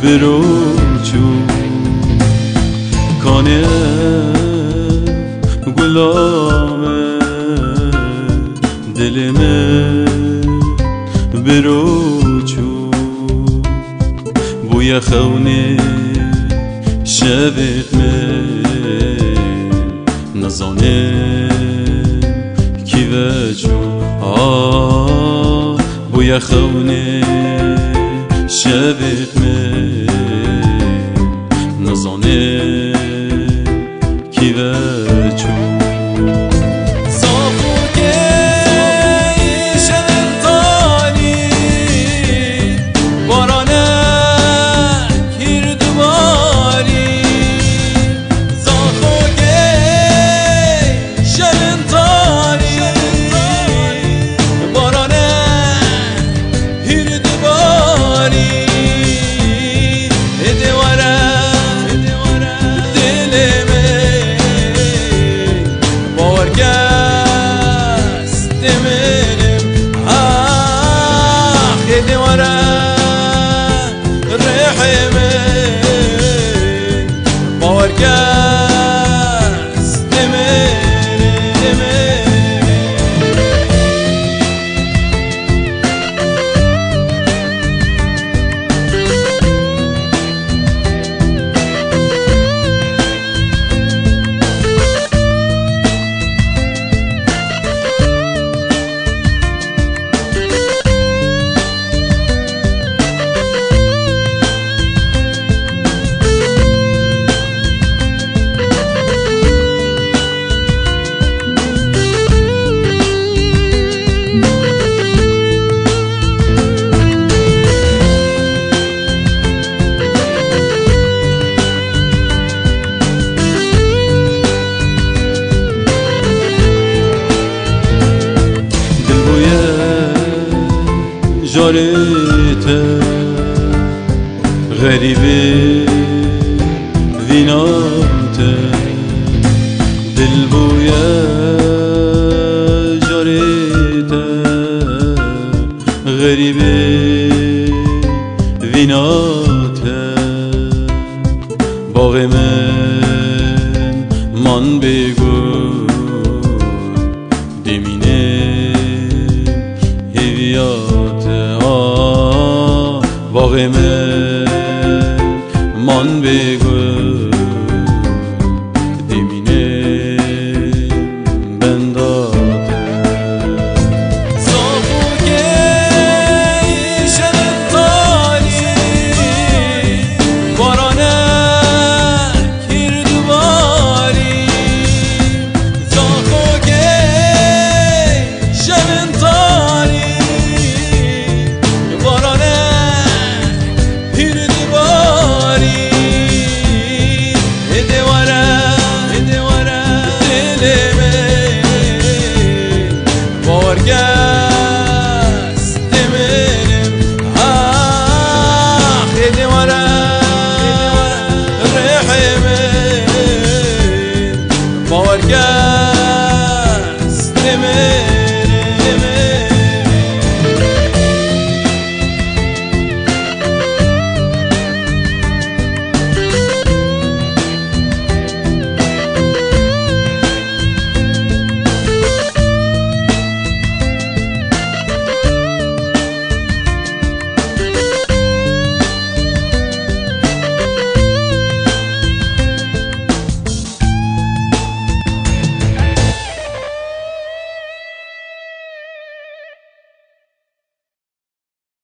بروچو کانه گلامه دل من بروچو بوی خونه شبت من نزانم کی وجو بوی خونه شبت من نزانم کی وجو جارت غریبه وینات دل بوی جارت غریبه وینات باغ من بگو دمینه هویات باغ من بگو دمینه بندات صافو که شد تالی بارانه کرد باری صافو که شد تالی بارانه کرد باری باورگست